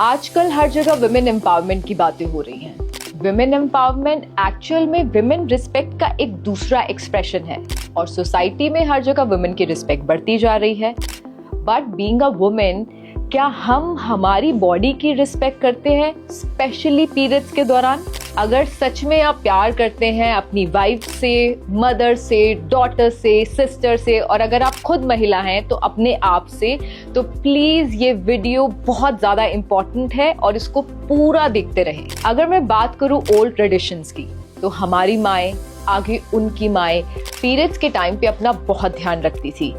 आजकल हर जगह women empowerment की बातें हो रही हैं। विमेन एम्पावरमेंट एक्चुअल में विमेन रिस्पेक्ट का एक दूसरा एक्सप्रेशन है और सोसाइटी में हर जगह विमेन की रिस्पेक्ट बढ़ती जा रही है। बट बीइंग अ वुमेन, क्या हम हमारी बॉडी की रिस्पेक्ट करते हैं, स्पेशली पीरियड्स के दौरान? अगर सच में आप प्यार करते हैं अपनी वाइफ से, मदर से, डॉटर से, सिस्टर से, और अगर आप खुद महिला हैं तो अपने आप से, तो प्लीज ये वीडियो बहुत ज्यादा इंपॉर्टेंट है और इसको पूरा देखते रहें। अगर मैं बात करूं ओल्ड ट्रेडिशंस की, तो हमारी माएँ, आगे उनकी माएँ पीरियड्स के टाइम पे अपना बहुत ध्यान रखती थी।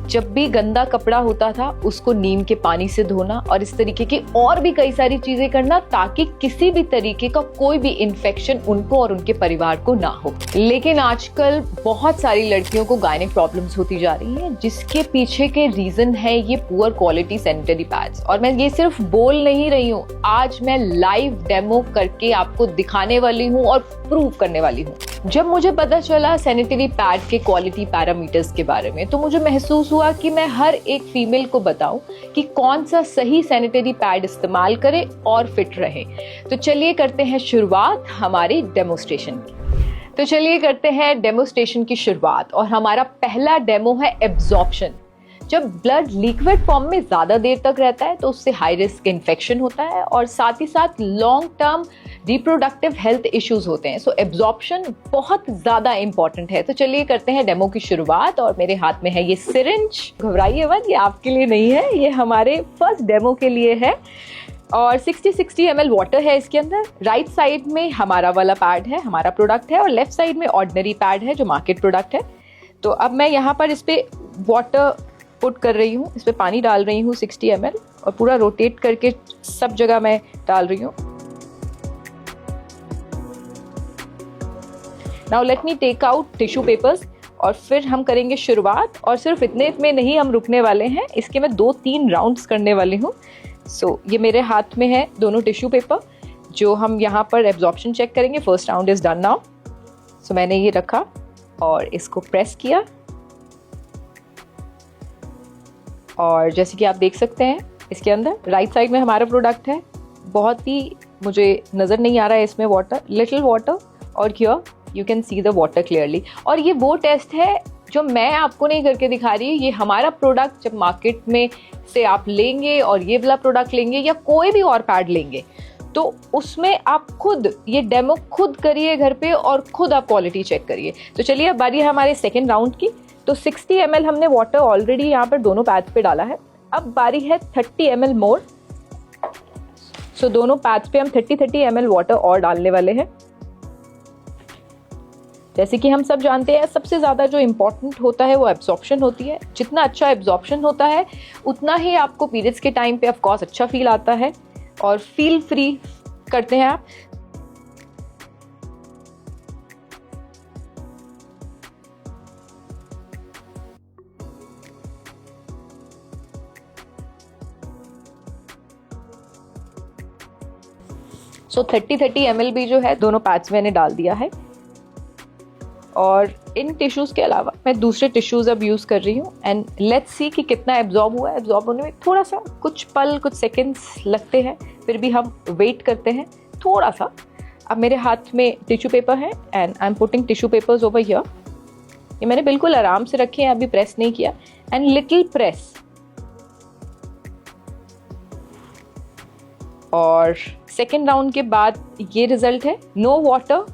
जब भी गंदा कपड़ा होता था उसको नीम के पानी से धोना और इस तरीके की और भी कई सारी चीजें करना ताकि किसी भी तरीके का कोई भी इन्फेक्शन उनको और उनके परिवार को ना हो। लेकिन आजकल बहुत सारी लड़कियों को गायनिक प्रॉब्लम्स होती जा रही हैं, जिसके पीछे के रीजन है ये पुअर क्वालिटी सैनिटरी पैड्स। और मैं ये सिर्फ बोल नहीं रही हूँ, आज मैं लाइव डेमो करके आपको दिखाने वाली हूँ और प्रूव करने वाली हूँ। जब मुझे पता चला सैनिटरी पैड के क्वालिटी पैरामीटर्स के बारे में, तो मुझे महसूस हुआ कि मैं हर एक फीमेल को बताऊं कि कौन सा सही सैनिटरी पैड इस्तेमाल करे और फिट रहे। तो चलिए करते हैं शुरुआत हमारी डेमोस्ट्रेशन की। शुरुआत और हमारा पहला डेमो है एब्जॉर्प्शन। जब ब्लड लिक्विड फॉर्म में ज्यादा देर तक रहता है तो उससे हाई रिस्क इन्फेक्शन होता है और साथ ही साथ long term reproductive health issues होते हैं। सो एब्जॉर्प्शन बहुत ज्यादा इंपॉर्टेंट है। तो चलिए करते हैं डेमो की शुरुआत। और मेरे हाथ में है ये सिरिंज। घबराइए मत, ये आपके लिए नहीं है, ये हमारे फर्स्ट डेमो के लिए है। और 60 ml वाटर है इसके अंदर। राइट साइड में हमारा वाला पैड है, हमारा प्रोडक्ट है, और लेफ्ट साइड में ऑर्डिनरी पैड है जो मार्केट प्रोडक्ट है। तो अब मैं यहाँ पर इस पे वाटर पुट कर रही हूँ, इस पे पानी डाल रही हूँ 60 ml, और पूरा रोटेट करके सब जगह मैं डाल रही हूँ। Now let me take out tissue papers और फिर हम करेंगे शुरुआत। और सिर्फ इतने में नहीं हम रुकने वाले हैं, इसके मैं 2-3 राउंड्स करने वाली हूँ। सो ये मेरे हाथ में है दोनों टिश्यू पेपर जो हम यहाँ पर एब्जॉर्प्शन चेक करेंगे। First round is done now. So मैंने ये रखा और इसको प्रेस किया, और जैसे कि आप देख सकते हैं इसके अंदर राइट साइड में हमारा प्रोडक्ट है। बहुत ही मुझे नज़र नहीं आ रहा है इसमें वाटर, लिटिल वाटर, और here you can see the water clearly. और ये वो टेस्ट है जो मैं आपको नहीं करके दिखा रही, ये हमारा प्रोडक्ट जब मार्केट में से आप लेंगे और ये वाला प्रोडक्ट लेंगे या कोई भी और पैड लेंगे, तो उसमें आप खुद ये डेमो खुद करिए घर पे और खुद आप क्वालिटी चेक करिए। तो चलिए अब बारी है हमारे सेकेंड राउंड की। तो 60 ml हमने वाटर ऑलरेडी यहाँ पर दोनों पैड्स पे डाला है। अब बारी है 30 ml मोर। सो दोनों पैड्स पे हम 30 ml वाटर और डालने वाले हैं। जैसे कि हम सब जानते हैं, सबसे ज्यादा जो इम्पोर्टेंट होता है वो एब्जॉर्प्शन होती है। जितना अच्छा एब्जॉर्प्शन होता है उतना ही आपको पीरियड्स के टाइम पे ऑफ कोर्स अच्छा फील आता है और फील फ्री करते हैं आप। सो 30 ml भी जो है दोनों पैड्स मैंने डाल दिया है। और इन टिश्यूज के अलावा मैं दूसरे टिश्यूज अब यूज कर रही हूँ। एंड लेट्स सी कि कितना एब्जॉर्ब हुआ है। एब्जॉर्ब होने में थोड़ा सा कुछ पल, कुछ सेकेंड्स लगते हैं, फिर भी हम वेट करते हैं थोड़ा सा। अब मेरे हाथ में टिश्यू पेपर है and I am putting tissue papers over here. ये मैंने बिल्कुल आराम से रखे हैं, अभी प्रेस नहीं किया। And little press. और सेकेंड राउंड के बाद ये रिजल्ट है, नो वाटर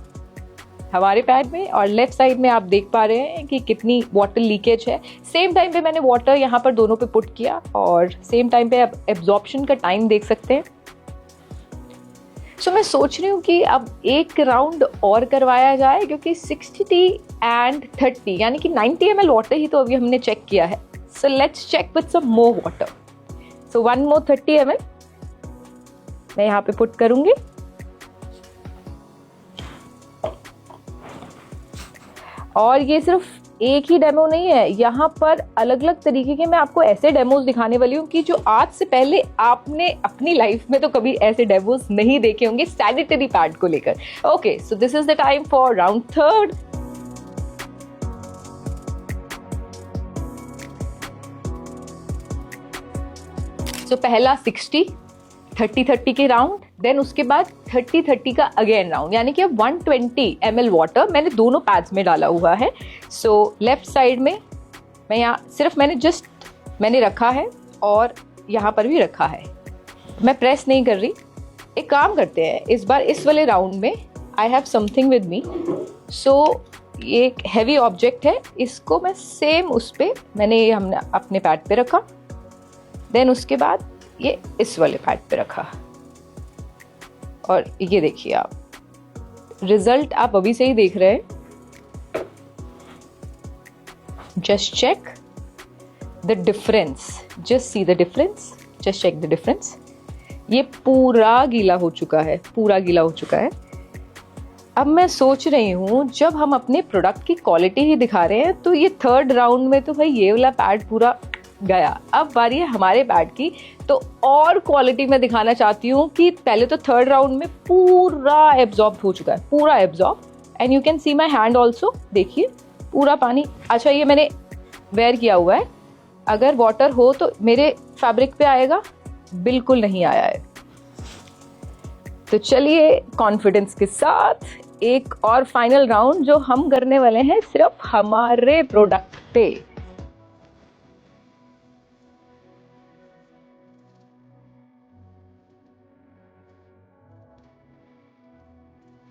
हमारे पैड में, और लेफ्ट साइड में आप देख पा रहे हैं कि कितनी वाटर लीकेज है। सेम टाइम पे मैंने वाटर यहाँ पर दोनों पे पुट किया और सेम टाइम पे आप एब्जॉर्प्शन का टाइम देख सकते हैं। सो मैं सोच रही हूँ कि अब एक राउंड और करवाया जाए, क्योंकि 60 and 30 यानी कि 90 ml वाटर ही तो अभी हमने चेक किया है। So let's check with some more water. So 1 more 30 ml मैं यहाँ पे पुट करूंगी। और ये सिर्फ एक ही डेमो नहीं है, यहाँ पर अलग अलग तरीके के मैं आपको ऐसे डेमोज दिखाने वाली हूँ कि जो आज से पहले आपने अपनी लाइफ में तो कभी ऐसे डेमोज नहीं देखे होंगे सैनिटरी पैड को लेकर। Okay, so this is the time for round third. So पहला 60, 30-30 के राउंड, देन उसके बाद 30-30 का अगेन राउंड, यानी कि अब 120 ml वाटर मैंने दोनों पैड्स में डाला हुआ है। सो लेफ्ट साइड में मैं यहाँ सिर्फ मैंने रखा है और यहाँ पर भी रखा है, मैं प्रेस नहीं कर रही। एक काम करते हैं, इस बार इस वाले राउंड में I have something with me. So ये एक हैवी ऑब्जेक्ट है, इसको मैं सेम उस पे हमने अपने पैड पे रखा, देन उसके बाद ये इस वाले पैड पे रखा, और ये देखिए आप रिजल्ट आप अभी से ही देख रहे हैं। Just check the difference, just see the difference, just check the difference. ये पूरा गीला हो चुका है, पूरा गीला हो चुका है। अब मैं सोच रही हूँ जब हम अपने प्रोडक्ट की क्वालिटी ही दिखा रहे हैं तो ये थर्ड राउंड में तो भाई ये वाला पैड पूरा गया, अब बारी है हमारे पैड की। तो और क्वालिटी में दिखाना चाहती हूँ कि पहले तो थर्ड राउंड में पूरा एब्जॉर्ब हो चुका है, पूरा absorb, and you can see my hand also, देखिए पूरा पानी। अच्छा ये मैंने वेयर किया हुआ है, अगर वाटर हो तो मेरे फैब्रिक पे आएगा, बिल्कुल नहीं आया है। तो चलिए कॉन्फिडेंस के साथ एक और फाइनल राउंड जो हम करने वाले हैं सिर्फ हमारे प्रोडक्ट पे।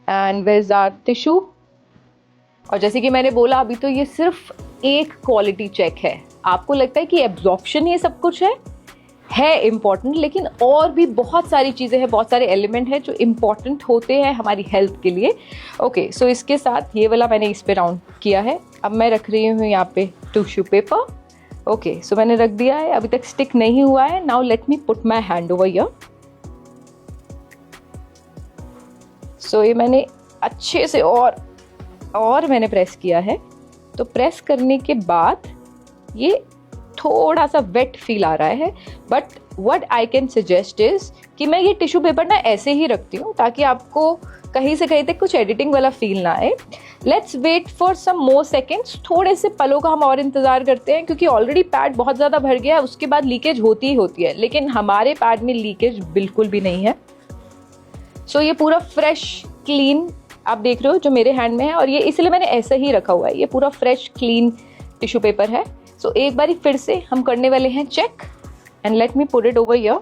And where is our tissue. और जैसे कि मैंने बोला अभी तो ये सिर्फ एक क्वालिटी चेक है। आपको लगता है कि एब्जॉर्प्शन ये सब कुछ है इम्पॉर्टेंट, लेकिन और भी बहुत सारी चीज़ें हैं, बहुत सारे एलिमेंट हैं जो इम्पॉर्टेंट होते हैं हमारी हेल्थ के लिए। ओके, सो इसके साथ ये वाला मैंने इस पे राउंड किया है। अब मैं रख रही हूँ यहाँ पे टिश्यू पेपर। ओके, सो मैंने रख दिया है, अभी तक स्टिक नहीं हुआ है। Now let me put my hand over here. So ये मैंने अच्छे से और मैंने प्रेस किया है। तो प्रेस करने के बाद ये थोड़ा सा वेट फील आ रहा है, but what I can suggest is कि मैं ये टिश्यू पेपर ना ऐसे ही रखती हूँ ताकि आपको कहीं से कहीं तक कुछ एडिटिंग वाला फील ना आए। Let's wait for some more seconds, थोड़े से पलों का हम और इंतजार करते हैं, क्योंकि ऑलरेडी पैड बहुत ज़्यादा भर गया है, उसके बाद लीकेज होती ही होती है, लेकिन हमारे पैड में लीकेज बिल्कुल भी नहीं है। सो ये पूरा फ्रेश क्लीन आप देख रहे हो जो मेरे हैंड में है, और ये इसलिए मैंने ऐसे ही रखा हुआ है, ये पूरा फ्रेश क्लीन टिश्यू पेपर है। सो एक बारी फिर से हम करने वाले हैं check, and let me put it over here.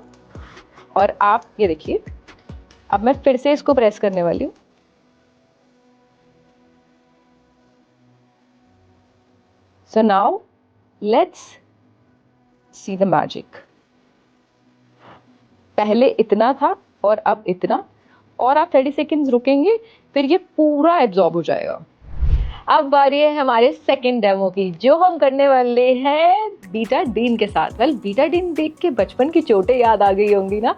और आप ये देखिए, अब मैं फिर से इसको प्रेस करने वाली हूँ। So now let's see the magic. पहले इतना था और अब इतना, और आप 30 सेकेंड्स रुकेंगे, फिर ये पूरा एब्जॉर्ब हो जाएगा। अब बारी है हमारे सेकंड डेमो की, जो हम करने वाले हैं बीटाडीन के साथ। वेल, बीटाडीन देख के बचपन की चोटें याद आ गई होंगी ना।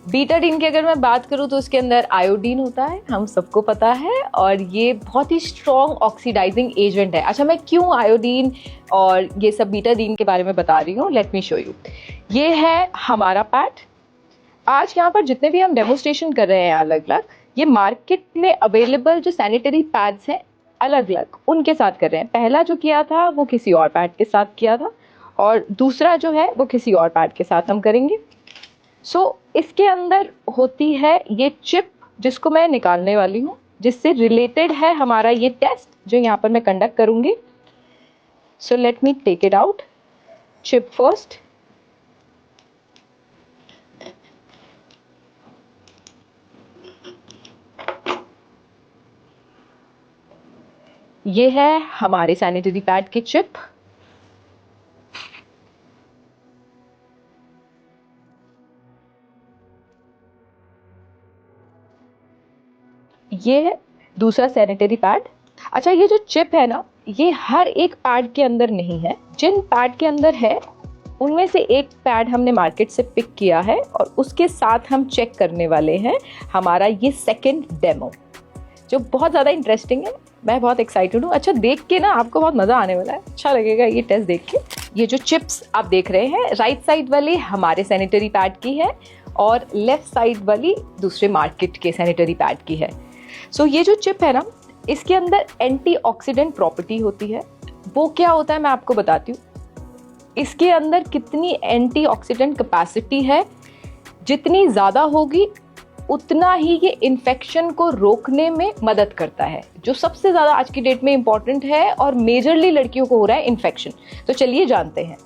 बीटाडीन की अगर मैं बात करूँ तो उसके अंदर आयोडीन होता है, हम सबको पता है, और ये बहुत ही स्ट्रॉन्ग ऑक्सीडाइजिंग एजेंट है। अच्छा, मैं क्यों आयोडीन और ये सब बीटाडीन के बारे में बता रही हूँ, लेट मी शो यू। ये है हमारा पैड। आज यहाँ पर जितने भी हम डेमोस्ट्रेशन कर रहे हैं अलग अलग, ये मार्केट में अवेलेबल जो सैनिटरी पैड्स हैं अलग अलग, उनके साथ कर रहे हैं। पहला जो किया था वो किसी और पैड के साथ किया था, और दूसरा जो है वो किसी और पैड के साथ हम करेंगे। सो इसके अंदर होती है ये चिप, जिसको मैं निकालने वाली हूँ, जिससे रिलेटेड है हमारा ये टेस्ट जो यहाँ पर मैं कंडक्ट करूँगी। So let me take it out. Chip first. ये है हमारे सैनिटरी पैड की चिप। ये है दूसरा सैनिटरी पैड। अच्छा, ये जो चिप है ना, ये हर एक पैड के अंदर नहीं है। जिन पैड के अंदर है उनमें से एक पैड हमने मार्केट से पिक किया है, और उसके साथ हम चेक करने वाले हैं हमारा ये सेकंड डेमो, जो बहुत ज़्यादा इंटरेस्टिंग है। मैं बहुत एक्साइटेड हूँ। अच्छा, देख के ना आपको बहुत मज़ा आने वाला है, अच्छा लगेगा ये टेस्ट देख के। ये जो चिप्स आप देख रहे हैं, राइट साइड वाली हमारे सैनिटरी पैड की है, और लेफ्ट साइड वाली दूसरे मार्केट के सैनिटरी पैड की है। सो ये जो चिप है ना, इसके अंदर एंटीऑक्सीडेंट प्रॉपर्टी होती है। वो क्या होता है मैं आपको बताती हूँ। इसके अंदर कितनी एंटीऑक्सीडेंट कैपेसिटी है जितनी ज़्यादा होगी उतना ही ये इन्फेक्शन को रोकने में मदद करता है, जो सबसे ज़्यादा आज की डेट में इम्पॉर्टेंट है और मेजरली लड़कियों को हो रहा है इन्फेक्शन। तो चलिए जानते हैं।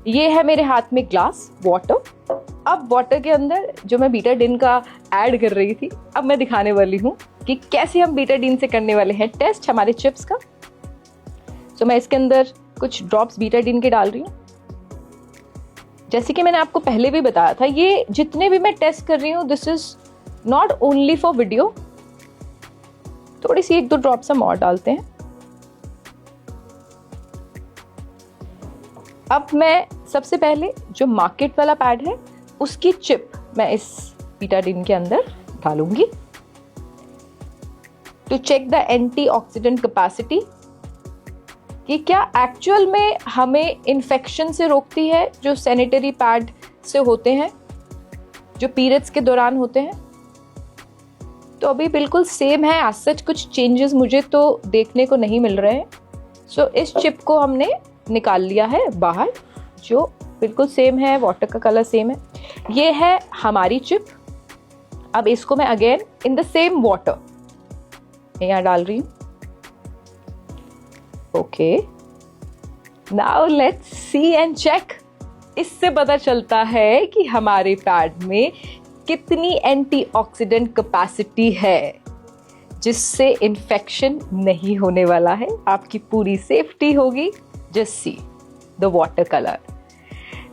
ये है मेरे हाथ में ग्लास वाटर। अब वाटर के अंदर जो मैं बीटाडीन का ऐड कर रही थी, अब मैं दिखाने वाली हूँ कि कैसे हम बीटाडीन से करने वाले हैं टेस्ट हमारे चिप्स का। तो मैं इसके अंदर कुछ ड्रॉप्स बीटाडीन के डाल रही हूँ। जैसे कि मैंने आपको पहले भी बताया था, ये जितने भी मैं टेस्ट कर रही हूँ, this is not only for video. थोड़ी सी 1-2 ड्रॉप्स हम और डालते हैं। अब मैं सबसे पहले जो मार्केट वाला पैड है उसकी चिप मैं इस बीटाडीन के अंदर डालूंगी to check the antioxidant capacity, कि क्या एक्चुअल में हमें इन्फेक्शन से रोकती है जो सैनिटरी पैड से होते हैं, जो पीरियड्स के दौरान होते हैं। तो अभी बिल्कुल सेम है, आज सच कुछ चेंजेस मुझे तो देखने को नहीं मिल रहे हैं। सो इस चिप को हमने निकाल लिया है बाहर, जो बिल्कुल सेम है, वाटर का कलर सेम है। ये है हमारी चिप। अब इसको मैं again in the same water यहाँ डाल रही हूँ। Okay, now let's see and check. इससे पता चलता है कि हमारे पैड में कितनी एंटीऑक्सीडेंट कैपेसिटी है, जिससे इन्फेक्शन नहीं होने वाला है, आपकी पूरी सेफ्टी होगी। Just see the water colour.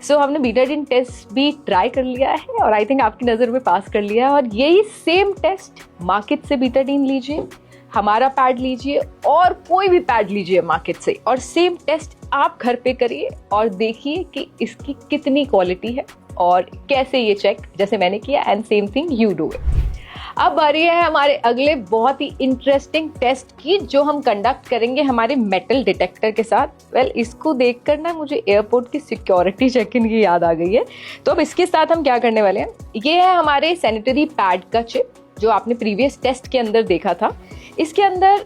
So हमने बीटाडीन टेस्ट भी ट्राई कर लिया है और आई थिंक आपकी नज़र में पास कर लिया है। और यही सेम टेस्ट मार्केट से बीटाडीन लीजिए, हमारा पैड लीजिए और कोई भी पैड लीजिए मार्केट से, और सेम टेस्ट आप घर पे करिए और देखिए कि इसकी कितनी क्वालिटी है और कैसे ये चेक जैसे मैंने किया, and same thing you do it. अब बारी है हमारे अगले बहुत ही इंटरेस्टिंग टेस्ट की, जो हम कंडक्ट करेंगे हमारे मेटल डिटेक्टर के साथ। इसको देखकर ना मुझे एयरपोर्ट की सिक्योरिटी चेक इन की याद आ गई है। तो अब इसके साथ हम क्या करने वाले हैं, ये है हमारे सैनिटरी पैड का चिप जो आपने प्रीवियस टेस्ट के अंदर देखा था। इसके अंदर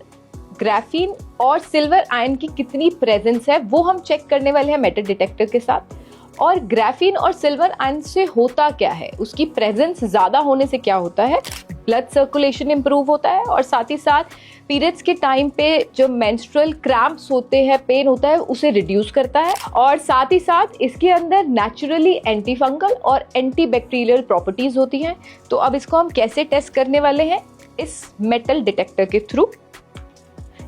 ग्राफीन और सिल्वर आयन की कितनी प्रेजेंस है वो हम चेक करने वाले हैं मेटल डिटेक्टर के साथ। और ग्राफीन और सिल्वर आयन से होता क्या है, उसकी प्रेजेंस ज़्यादा होने से क्या होता है, ब्लड सर्कुलेशन इंप्रूव होता है, और साथ ही साथ पीरियड्स के टाइम पे जो मेंस्ट्रुअल क्रैम्प्स होते हैं, पेन होता है, उसे रिड्यूस करता है। और साथ ही साथ इसके अंदर नेचुरली एंटी फंगल और एंटी बैक्टीरियल प्रॉपर्टीज होती हैं। तो अब इसको हम कैसे टेस्ट करने वाले हैं, इस मेटल डिटेक्टर के थ्रू।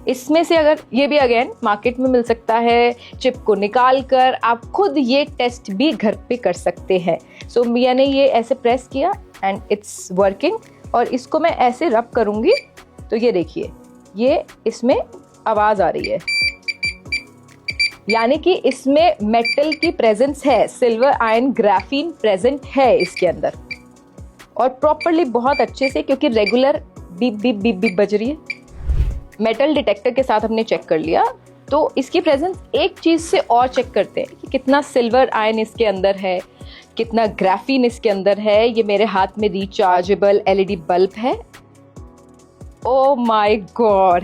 इसमें से अगर ये भी अगेन मार्केट में मिल सकता है, चिप को निकाल कर आप खुद ये टेस्ट भी घर पे कर सकते हैं। सो मैंने ये ऐसे प्रेस किया एंड इट्स वर्किंग, और इसको मैं ऐसे रब करूंगी तो ये देखिए, ये इसमें आवाज आ रही है, यानी कि इसमें मेटल की प्रेजेंस है, सिल्वर आयन ग्राफीन प्रेजेंट है इसके अंदर, और प्रॉपरली बहुत अच्छे से, क्योंकि regular beep beep beep beep बज रही है। मेटल डिटेक्टर के साथ हमने चेक कर लिया, तो इसकी प्रेजेंस एक चीज से और चेक करते हैं कि कितना सिल्वर आयन इसके अंदर है, कितना ग्राफीन इसके अंदर है। ये मेरे हाथ में रिचार्जेबल एलईडी बल्ब है। ओ माय गॉड,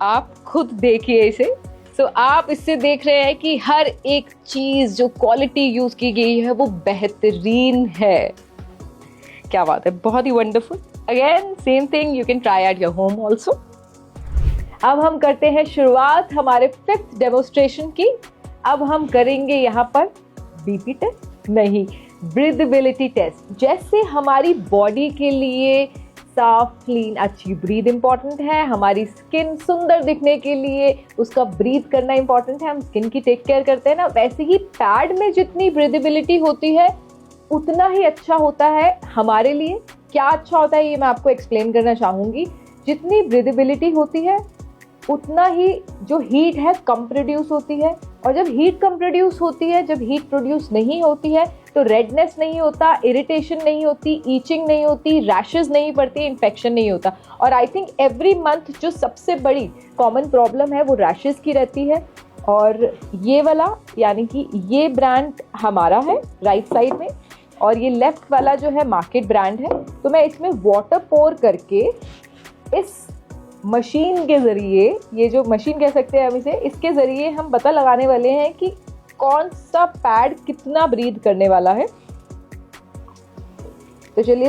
आप खुद देखिए इसे। सो आप इससे देख रहे हैं कि हर एक चीज जो क्वालिटी यूज की गई है वो बेहतरीन है। क्या बात है, बहुत ही wonderful. Again same thing you can try at your home also. अब हम करते हैं शुरुआत हमारे 5th डेमोस्ट्रेशन की। अब हम करेंगे यहाँ पर बीपी टेस्ट नहीं, ब्रीदेबिलिटी टेस्ट। जैसे हमारी बॉडी के लिए साफ, क्लीन, अच्छी ब्रीद इंपॉर्टेंट है, हमारी स्किन सुंदर दिखने के लिए उसका ब्रीद करना इंपॉर्टेंट है, हम स्किन की टेक केयर करते हैं ना, वैसे ही पैड में जितनी ब्रीदेबिलिटी होती है उतना ही अच्छा होता है हमारे लिए। क्या अच्छा होता है ये मैं आपको एक्सप्लेन करना चाहूँगी। जितनी ब्रीदेबिलिटी होती है उतना ही जो हीट है कम प्रोड्यूस होती है, और जब हीट कम प्रोड्यूस होती है, जब हीट प्रोड्यूस नहीं होती है तो रेडनेस नहीं होता, इरिटेशन नहीं होती, ईचिंग नहीं होती, रैशेस नहीं पड़ती, इन्फेक्शन नहीं होता। और आई थिंक एवरी मंथ जो सबसे बड़ी कॉमन प्रॉब्लम है वो रैशेस की रहती है। और ये वाला यानी कि ये ब्रांड हमारा है राइट साइड में, और ये लेफ्ट वाला जो है मार्केट ब्रांड है। तो मैं इसमें वाटर पोर करके इस मशीन के ज़रिए, ये जो मशीन कह सकते हैं हम इसे, इसके ज़रिए हम पता लगाने वाले हैं कि कौन सा पैड कितना ब्रीद करने वाला है। तो चलिए